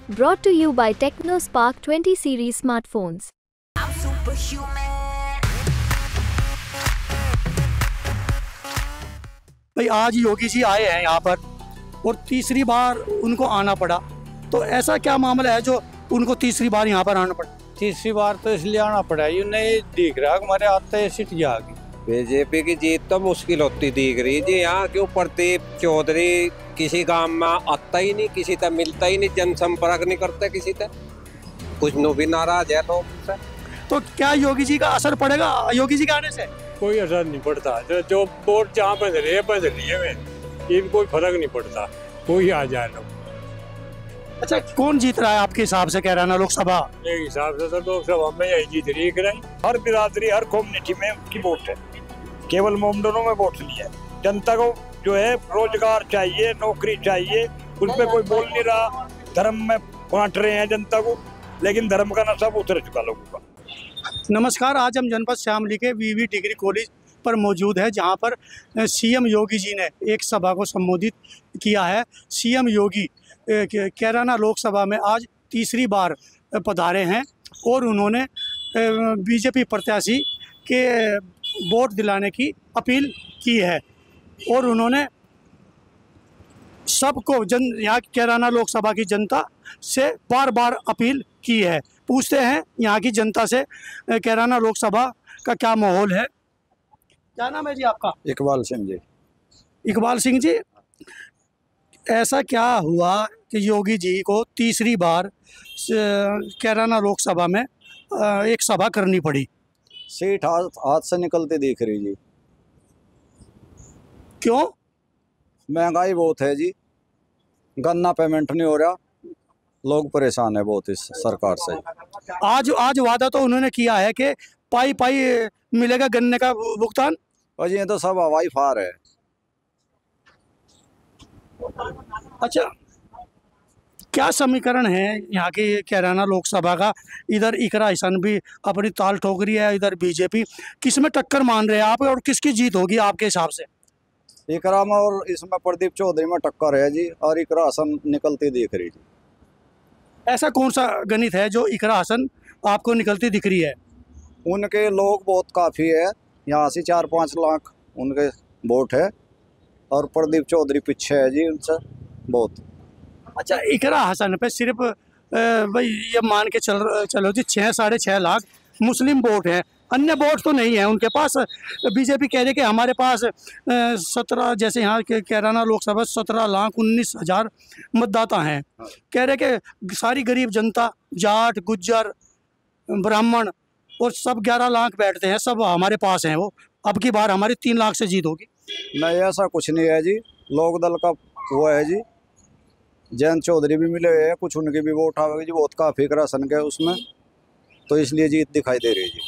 Brought to you by TechnoSpark 20 series smartphones. I'm superhuman. भाई आज योगी जी आए हैं यहाँ पर और तीसरी बार उनको आना पड़ा, तो ऐसा क्या मामला है जो उनको तीसरी बार यहाँ पर आना पड़ा? तीसरी बार तो इसलिए आना पड़ा, ये नहीं दिख रहा हमारे आते सीट जाएगी। बीजेपी की जीत तो मुश्किल होती दिख रही जी। यहाँ क्यों प्रदीप चौधरी किसी गांव में आता ही नहीं, किसी तक मिलता ही नहीं, जनसंपर्क नहीं करता किसी तक, कुछ नो भी नाराज है लोग से। तो क्या योगी जी का असर पड़ेगा योगी जी के आने से? कोई असर नहीं पड़ता, जो वोट जहाँ बंध रही है इनको कोई फर्क नहीं पड़ता, कोई आ जाए लोग। अच्छा, कौन जीत रहा है आपके हिसाब से कैराना लोकसभा? मेरे हिसाब से तो लोकसभा में यही जीत रही है। हर बिरादरी हर कम्युनिटी में उनकी वोट है, केवल मोमडनों में वोट नहीं है। जनता को जो है रोजगार चाहिए, नौकरी चाहिए, उन पर कोई बोल नहीं रहा। धर्म में बांट रहे हैं जनता को, लेकिन धर्म का नशा उतर चुका लोगों का। नमस्कार, आज हम जनपद शामली के वीवी डिग्री कॉलेज पर मौजूद है, जहां पर सीएम योगी जी ने एक सभा को संबोधित किया है। सीएम योगी कैराना लोकसभा में आज तीसरी बार पधारे हैं और उन्होंने बीजेपी प्रत्याशी के वोट दिलाने की अपील की है और उन्होंने सबको यहाँ कैराना लोकसभा की जनता से बार बार अपील की है। पूछते हैं यहाँ की जनता से कैराना लोकसभा का क्या माहौल है। क्या नाम है जी आपका? इकबाल सिंह जी। इकबाल सिंह जी, ऐसा क्या हुआ कि योगी जी को तीसरी बार कैराना लोकसभा में एक सभा करनी पड़ी? सीट हाथ से निकलती दिख रही जी। क्यों? महंगाई बहुत है जी, गन्ना पेमेंट नहीं हो रहा, लोग परेशान है बहुत इस सरकार से। आज वादा तो उन्होंने किया है कि पाई पाई मिलेगा गन्ने का भुगतान। और ये तो सब हवाई फार है। अच्छा, क्या समीकरण है यहाँ की कैराना लोकसभा का? इधर इकरा हसन भी अपनी ताल ठोक रही है, इधर बीजेपी। किस में टक्कर मान रहे हैं आप और किसकी जीत होगी आपके हिसाब से? इकरा में और इसमें प्रदीप चौधरी में टक्कर है जी, और इकरा हसन निकलती दिख रही जी। ऐसा कौन सा गणित है जो इकरा हसन आपको निकलती दिख रही है? उनके लोग बहुत काफ़ी है, यहाँ से 4-5 लाख उनके वोट है, और प्रदीप चौधरी पीछे है जी उनसे बहुत। अच्छा, इकरा हसन पे सिर्फ भाई ये मान के चलो जी 6-6.5 लाख मुस्लिम वोट है, अन्य वोट तो नहीं है उनके पास। बीजेपी कह रही है कि हमारे पास 17, जैसे यहाँ के कैराना लोकसभा 17,19,000 मतदाता हैं। कह रहे कि सारी गरीब जनता, जाट, गुज्जर, ब्राह्मण और सब 11 लाख बैठते हैं, सब हमारे पास हैं। वो अब की बार हमारी 3 लाख से जीत होगी। नहीं, ऐसा कुछ नहीं है जी। लोक दल का वो है जी, जयंत चौधरी भी मिले हुए हैं, कुछ उनके भी वोट आवेगी जी, बहुत काफ़ी इकरा हसन के उसमें, तो इसलिए जीत दिखाई दे रही है जी।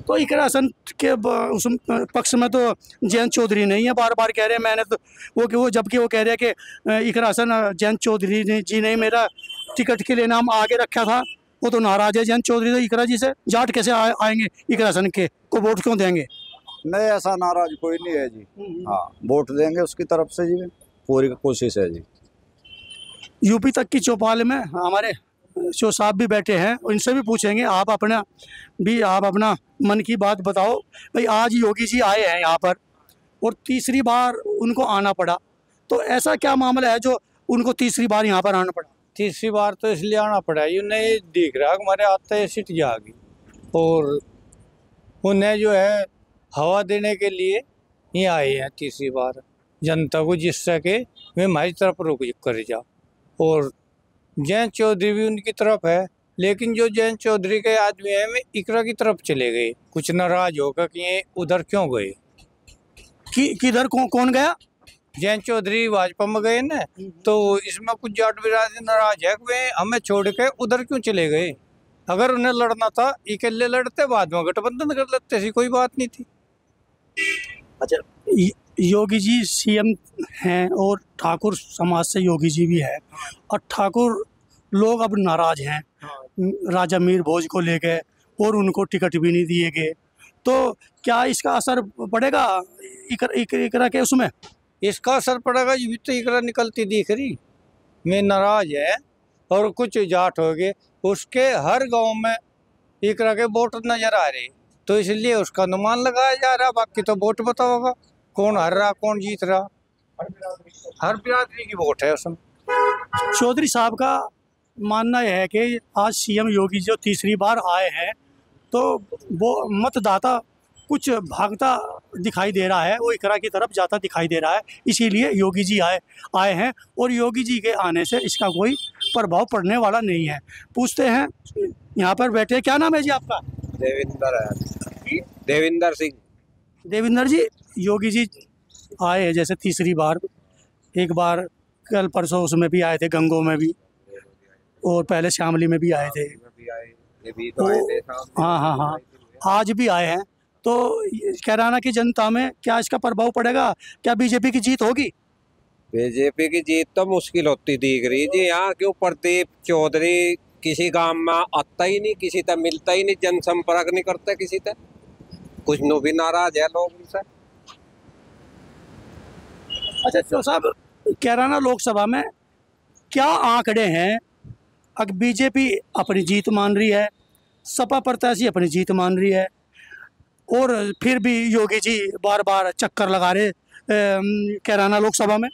तो इकरा हसन के उस पक्ष में तो जयंत चौधरी नहीं है, बार बार कह रहे हैं। मैंने तो वो जबकि वो कह रहे हैं कि इकरा हसन जयंत चौधरी जी ने मेरा टिकट के लिए नाम आगे रखा था, वो तो नाराज है जयंत चौधरी। तो इकरा जी से जाट कैसे आएंगे इकरा हसन के को वोट क्यों देंगे? नहीं, ऐसा नाराज कोई नहीं है जी। हाँ, वोट देंगे उसकी तरफ से जी, पूरी कोशिश है जी। यूपी तक की चौपाल में हमारे शो साहब भी बैठे हैं, उनसे भी पूछेंगे। आप अपना मन की बात बताओ। भाई आज योगी जी आए हैं यहाँ पर और तीसरी बार उनको आना पड़ा, तो ऐसा क्या मामला है जो उनको तीसरी बार यहाँ पर आना पड़ा? तीसरी बार तो इसलिए आना पड़ा, ये नहीं दिख रहा हमारे आते सीट जाएगी, और उन्हें जो है हवा देने के लिए ही आए हैं तीसरी बार जनता को, जिस सके वे हमारी तरफ रुक कर जा। और जयंत चौधरी भी उनकी तरफ है, लेकिन जो जयंत चौधरी के आदमी है वे इकरा की तरफ चले गए, कुछ नाराज होकर कि ये उधर क्यों गए। किधर कौन गया? जयंत चौधरी भाजपा में गए ना, तो इसमें कुछ जाट बिरादरी नाराज है, वे हमें छोड़ के उधर क्यों चले गए। अगर उन्हें लड़ना था अकेले लड़ते, बाद में गठबंधन कर लेते, ऐसी कोई बात नहीं थी। अच्छा, योगी जी सीएम हैं और ठाकुर समाज से योगी जी भी है, और ठाकुर लोग अब नाराज हैं राजा मीर भोज को लेके, और उनको टिकट भी नहीं दिए गए। तो क्या इसका असर पड़ेगा इकरा के उसमें? इसका असर पड़ेगा, ये भी तो इकरा निकलती दिख रही, मैं नाराज है और कुछ जाट हो गए, उसके हर गांव में एक तरह के वोट नजर आ रहे, तो इसलिए उसका अनुमान लगाया जा रहा। बाकी तो वोट पता होगा कौन हार रहा कौन जीत रहा, हर बिरादरी की वोट है उसमें। चौधरी साहब का मानना यह है कि आज सीएम योगी जो तीसरी बार आए हैं, तो वो मतदाता कुछ भागता दिखाई दे रहा है, वो इकरा की तरफ जाता दिखाई दे रहा है, इसीलिए योगी जी आए हैं और योगी जी के आने से इसका कोई प्रभाव पड़ने वाला नहीं है। पूछते हैं यहाँ पर बैठे, क्या नाम है जी आपका? देविंदर है, देविंदर सिंह। देविंदर जी, योगी जी आए हैं जैसे तीसरी बार, एक बार कल परसों उसमें भी आए थे, गंगों में भी, और पहले शामली में भी आए थे। हाँ हाँ हाँ, आज भी आए हैं। तो कैराना की जनता में क्या इसका प्रभाव पड़ेगा? क्या बीजेपी की जीत होगी? बीजेपी की जीत तो मुश्किल होती दिख रही जी। यहाँ क्यों प्रदीप चौधरी किसी गांव में आता ही नहीं, किसी तक मिलता ही नहीं, जनसंपर्क नहीं करता किसी तक, कुछ नो भी नाराज है लोग उनसे। अच्छा तो साहब, कैराना लोकसभा में क्या आंकड़े हैं? अब बीजेपी अपनी जीत मान रही है, सपा प्रत्याशी अपनी जीत मान रही है, और फिर भी योगी जी बार बार चक्कर लगा रहे कैराना लोकसभा में।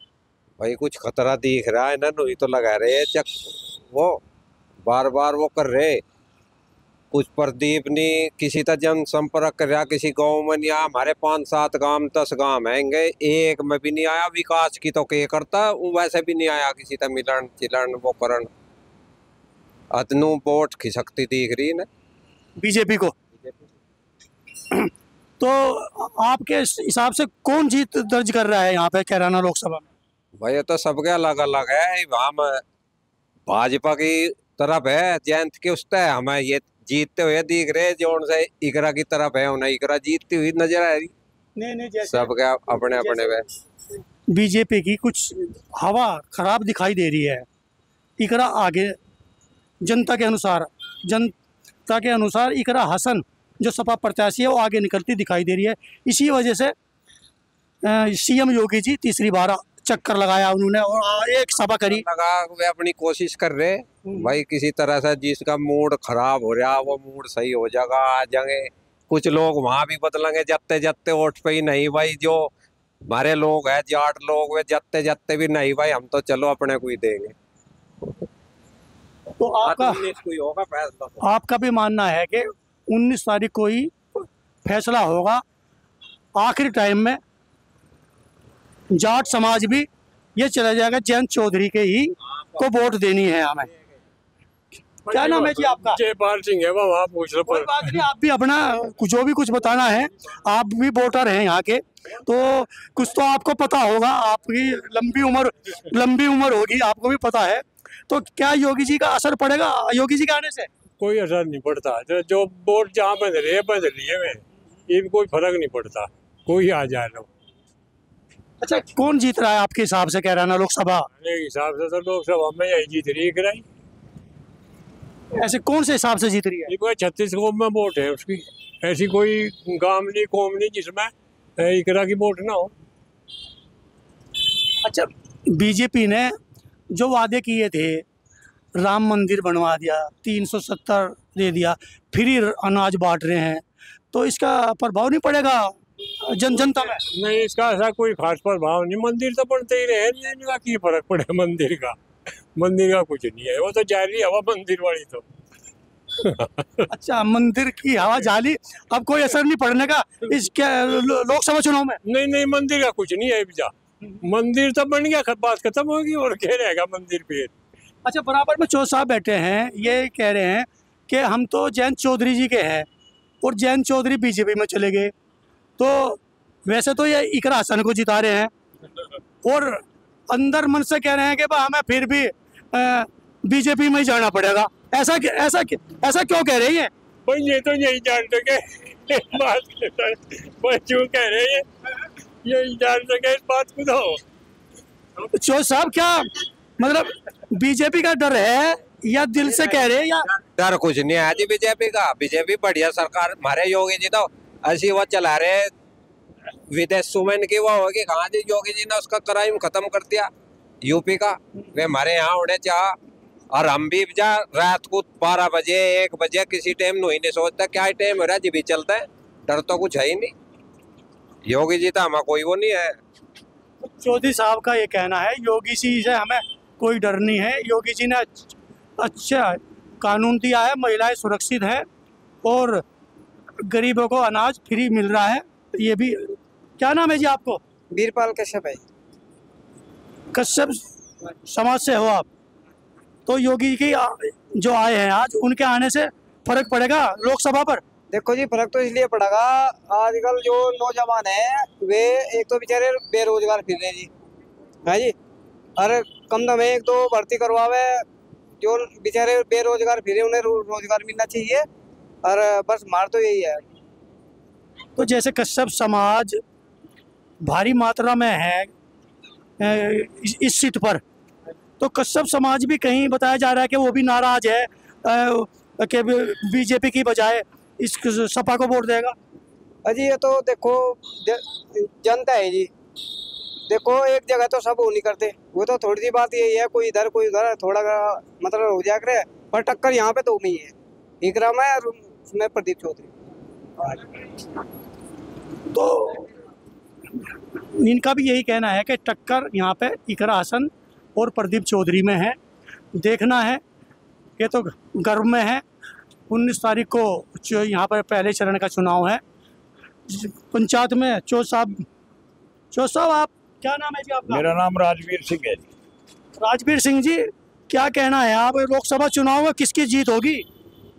भाई कुछ खतरा दिख रहा है ना, नहीं तो लगा रहे हैं वो बार बार वो कर रहे। कुछ प्रदीप ने किसी तरह जनसंपर्क कर रहा, किसी गांव में नहीं आया। हमारे 5-7 गांव 10 गांव हैंगे, एक में भी नहीं आया। विकास की तो क्या करता, वो वैसे भी नहीं आया किसी तरह मिलन चिलन वो करन। अतनू वोट खिसकती दिख रही ना बीजेपी को। तो आपके हिसाब से कौन जीत दर्ज कर रहा है यहाँ पे कैराना लोकसभा में? भाई ये तो सबके अलग अलग है। हम भाजपा की तरफ है, जयंत के उस है, हमें ये जीतते हुए दिख रहे। जो उनसे इकरा की तरफ है, उन्हें इकरा जीतती हुई नजर आ रही। नहीं, सबके अपने अपने वे। बीजेपी की कुछ हवा खराब दिखाई दे रही है, इकरा आगे जनता के अनुसार इकरा हसन जो सपा प्रत्याशी है वो आगे निकलती दिखाई दे रही है। इसी वजह से सीएम योगी जी तीसरी बार चक्कर लगाया उन्होंने और एक सभा करी। वे अपनी कोशिश कर रहे भाई, किसी तरह से जिसका मूड खराब हो रहा वो मूड सही हो जाएगा, आ जाएंगे। कुछ लोग वहां भी बदलेंगे जत्ते जत्ते वोट पे ही नहीं भाई। जो हमारे लोग हैं जाट लोग, वे जत्ते जत्ते भी नहीं भाई, हम तो चलो अपने को ही देंगे। तो आपका भी मानना है कि 19 तारीख को ही फैसला होगा, आखिरी टाइम में जाट समाज भी ये चला जाएगा, जयंत चौधरी के ही को वोट देनी है हमें। क्या नाम है जी आपका? जयपाल सिंह है, वहाँ पूछ लो। कोई बात नहीं, आप भी अपना जो भी कुछ बताना है, आप भी वोटर हैं यहाँ के, तो कुछ तो आपको पता होगा, आपकी लंबी उम्र होगी, आपको भी पता है। तो क्या योगी जी का असर पड़ेगा योगी जी के आने से? कोई असर नहीं पड़ता, जो वोट जहाँ बदल रही है, ये कोई फर्क नहीं पड़ता, कोई आ जाए लो। अच्छा, कौन जीत रहा है आपके हिसाब से कैराना लोकसभा? मेरे हिसाब से तो लोकसभा में यही जीत रही है। ऐसे कौन से हिसाब से जीत रही है? 36 गाँव में वोट है उसकी, ऐसी कोई गांव नहीं कौम नहीं जिसमें इकरा की वोट ना हो। अच्छा, बीजेपी ने जो वादे किए थे, राम मंदिर बनवा दिया, 370 दे दिया, फ्री अनाज बांट रहे हैं, तो इसका प्रभाव नहीं पड़ेगा जनता में? नहीं, इसका ऐसा कोई खास प्रभाव नहीं। मंदिर तो बनते ही रहे, इनका की फर्क पड़े मंदिर का कुछ नहीं है, वो तो जारी हवा मंदिर वाली तो। अच्छा, मंदिर की हवा जाली, अब कोई असर नहीं पड़ने का इस लोकसभा चुनाव में? नहीं, मंदिर का कुछ नहीं है। मंदिर तो बन गया, बात खत्म होगी, और क्या रहेगा मंदिर पे। अच्छा, बराबर में चौधरी साहब बैठे हैं, ये कह रहे हैं कि हम तो जयंत चौधरी जी के हैं और जयंत चौधरी बीजेपी में चले गए, तो वैसे तो ये इकरा हसन को जिता रहे हैं और अंदर मन से कह रहे हैं कि हमें फिर भी बीजेपी में ही जाना पड़ेगा। ऐसा क्यों कह रही है? ये तो यही जान सके बात क्यों कह रहे हैं, यही जान सके इस बात को। तो चौधरी साहब, क्या मतलब बीजेपी का डर है या दिल से कह रहे हैं? या डर कुछ नहीं है जी बीजेपी का। बीजेपी बढ़िया सरकार, हमारे योगी जी तो ऐसी वो चला रहे। विदेश सुमन की वो होगी कहाँ जी, योगी जी ने उसका क्राइम खत्म कर दिया यूपी का। वे हमारे यहाँ उड़े चाह और हम भी जा रात को 12 बजे 1 बजे किसी टाइम नहीं सोचता क्या टाइम हो रहा है, जी भी चलता है, डर तो कुछ है ही नहीं। योगी जी तो हमारा कोई वो नहीं है। चौधरी साहब का ये कहना है योगी जी से हमें कोई डर नहीं है, योगी जी ने अच्छा कानून दिया है, महिलाएं सुरक्षित है और गरीबों को अनाज फ्री मिल रहा है। ये भी, क्या नाम है जी आपको? वीरपाल कश्यप है। कश्यप समाज से हो आप? तो योगी की जो आए हैं आज, उनके आने से फर्क पड़ेगा लोकसभा पर? देखो जी, फर्क तो इसलिए पड़ेगा, आजकल जो नौजवान है वे एक तो बेचारे बेरोजगार फिर रहे हैं जी, है जी। अरे कम दम एक तो भर्ती करवावे, जो बेचारे बेरोजगार फिर उन्हें रोजगार मिलना चाहिए। और बस मार तो यही है। तो जैसे कश्यप समाज भारी मात्रा में है इस सीट पर, तो कश्यप समाज भी कहीं बताया जा रहा है कि वो भी नाराज है कि बीजेपी की बजाय इस सपा को वोट देगा। अजी ये तो देखो जनता है जी, देखो एक जगह तो सब वो नहीं करते, वो तो थोड़ी सी बात यही है, कोई इधर कोई उधर थोड़ा मतलब हो जाकर है, पर टक्कर यहाँ पे तो नहीं है, इकरा में और उसमें प्रदीप चौधरी। तो इनका भी यही कहना है कि टक्कर यहाँ पे इकरा हसन और प्रदीप चौधरी में है। देखना है, ये तो गर्व में है। 19 तारीख को जो यहाँ पर पहले चरण का चुनाव है पंचायत में। चौधरी साहब आप, क्या नाम है जी आपका? मेरा नाम राजवीर सिंह है जी। राजवीर सिंह जी, क्या कहना है आप, लोकसभा चुनाव में किसकी जीत होगी?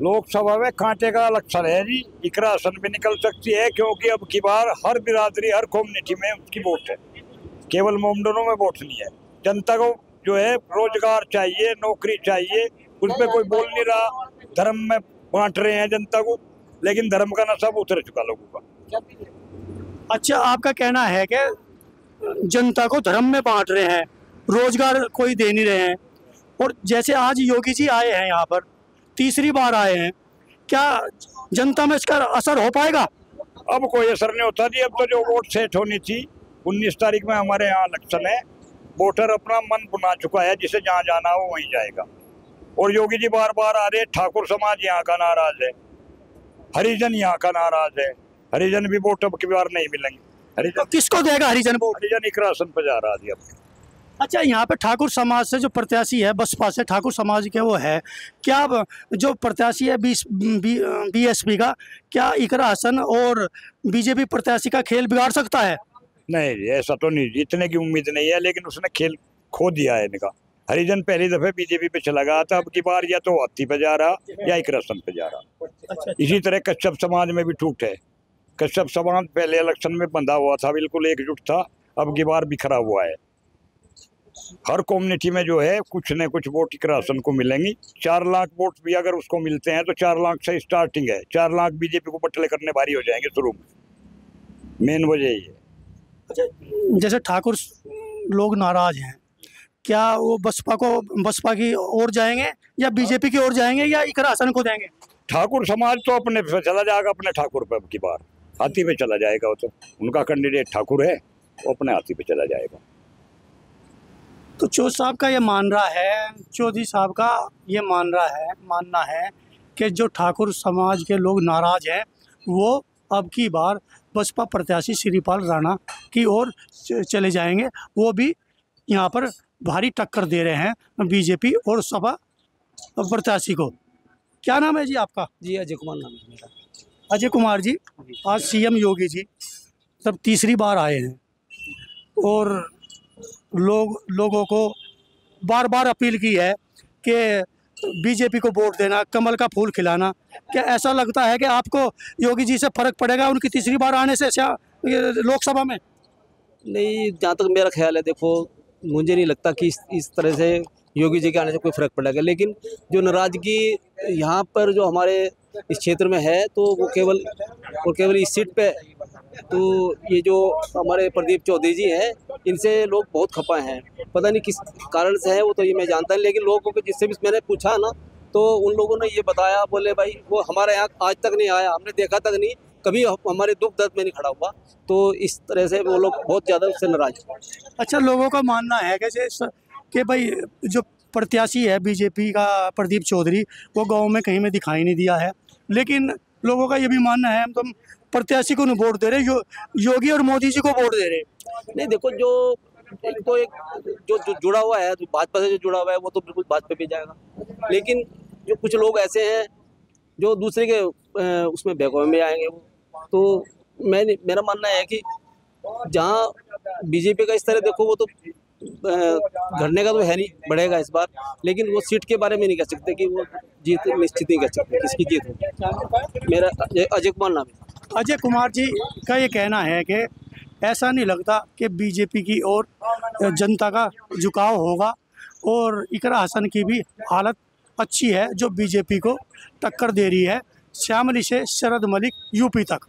लोकसभा में कांटे का इलेक्शन है जी, इकरा हसन भी निकल सकती है, क्योंकि अब की बार हर बिरादरी हर कम्युनिटी में उसकी वोट है, केवल मोमडनों में वोट नहीं है। जनता को जो है रोजगार चाहिए, नौकरी चाहिए, उस पर कोई बोल नहीं रहा। धर्म में बांट रहे हैं जनता को, लेकिन धर्म का नशा उतर चुका लोगों का। अच्छा, आपका कहना है कि जनता को धर्म में बांट रहे हैं, रोजगार कोई दे नहीं रहे हैं। और जैसे आज योगी जी आए हैं यहाँ पर, तीसरी बार आए हैं, क्या जनता में इसका असर हो पाएगा? अब कोई असर नहीं होता जी। अब तो जो वोट सेट होनी थी, 19 तारीख में हमारे यहाँ इलेक्शन है, वोटर अपना मन बना चुका है, जिसे जहाँ जाना हो वहीं जाएगा। और योगी जी बार बार आ रहे, ठाकुर समाज यहाँ का नाराज है, हरिजन यहाँ का नाराज है, हरिजन भी वोट अब की बार नहीं मिलेंगे। हरिजन तो किसको देगा हरिजन वोट? हरिजन इकरा हसन पे जा रहा है अब। अच्छा, यहाँ पे ठाकुर समाज से जो प्रत्याशी है, बसपा से ठाकुर समाज के वो है, क्या जो प्रत्याशी है बीएसपी का, क्या इकरा हसन और बीजेपी प्रत्याशी का खेल बिगाड़ सकता है? नहीं जी, ऐसा तो नहीं, जीतने की उम्मीद नहीं है, लेकिन उसने खेल खो दिया है इनका। हरिजन पहली दफे बीजेपी पे चला गया था, अब की बार या तो हाथी पे जा रहा या इकरा हसन पे जा रहा। अच्छा, इसी तरह कश्यप समाज में भी टूट है। कश्यप समाज पहले इलेक्शन में बंधा हुआ था, बिल्कुल एकजुट था, अब की बार बिखरा हुआ है। हर कम्युनिटी में जो है कुछ न कुछ वोट इकरा हसन को मिलेंगी। 4 लाख वोट भी अगर उसको मिलते हैं तो 4 लाख से स्टार्टिंग है, 4 लाख बीजेपी को बटले करने भारी हो जाएंगे शुरू में। मेन वजह यही है। अच्छा, जैसे ठाकुर लोग नाराज हैं, क्या वो बसपा की ओर जाएंगे या बीजेपी की ओर जाएंगे या इकरा हसन को देंगे? ठाकुर समाज तो अपने पे चला जाएगा, अपने ठाकुर पे अब की बार हाथी पे चला जाएगा। वो तो उनका कैंडिडेट ठाकुर है, वो अपने हाथी पे चला जाएगा। तो चौधरी साहब का ये चौधरी साहब का ये मानना है कि जो ठाकुर समाज के लोग नाराज हैं, वो अब की बार बसपा प्रत्याशी श्रीपाल राणा की ओर चले जाएंगे। वो भी यहाँ पर भारी टक्कर दे रहे हैं बीजेपी और सपा प्रत्याशी को। क्या नाम है जी आपका? जी अजय कुमार नाम है मेरा। अजय कुमार जी, आज सीएम योगी जी तब तीसरी बार आए हैं और लोगों को बार बार अपील की है कि बीजेपी को वोट देना, कमल का फूल खिलाना। क्या ऐसा लगता है कि आपको योगी जी से फर्क पड़ेगा उनकी तीसरी बार आने से लोकसभा में? नहीं, जहाँ तक मेरा ख्याल है, देखो मुझे नहीं लगता कि इस तरह से योगी जी के आने से कोई फर्क पड़ेगा। लेकिन जो नाराजगी यहाँ पर जो हमारे इस क्षेत्र में है, तो वो केवल इस सीट पे, तो ये जो हमारे प्रदीप चौधरी जी हैं, इनसे लोग बहुत खपा हैं। पता नहीं किस कारण से है, वो तो ये मैं जानता नहीं, लेकिन लोगों को जिससे भी मैंने पूछा ना, तो उन लोगों ने ये बताया, बोले भाई वो हमारे यहाँ आज तक नहीं आया, हमने देखा तक नहीं, कभी हमारे दुख दर्द में नहीं खड़ा हुआ। तो इस तरह से वो लोग बहुत ज़्यादा उससे नाराज। अच्छा, लोगों का मानना है कि भाई जो प्रत्याशी है बीजेपी का प्रदीप चौधरी, वो गांव में कहीं में दिखाई नहीं दिया है। लेकिन लोगों का ये भी मानना है हम तो प्रत्याशी को नहीं वोट दे रहे, योगी और मोदी जी को वोट दे रहे। नहीं देखो, जो तो एक जो जुड़ा हुआ है, जो भाजपा से जो जुड़ा हुआ है वो तो बिल्कुल भाजपा पे जाएगा। लेकिन जो कुछ लोग ऐसे हैं जो दूसरे के उसमें बहकावे में आएंगे, तो मेरा मानना है कि जहाँ बीजेपी का इस तरह देखो, वो तो घटने का तो है नहीं, बढ़ेगा इस बार। लेकिन वो सीट के बारे में नहीं कह सकते कि वो जीत निश्चित नहीं कह सकते किसकी जीत हो। मेरा अजय कुमार नाम है। अजय कुमार जी का ये कहना है कि ऐसा नहीं लगता कि बीजेपी की ओर जनता का झुकाव होगा, और इकरा हसन की भी हालत अच्छी है जो बीजेपी को टक्कर दे रही है, शामली से शरद मलिक यूपी तक।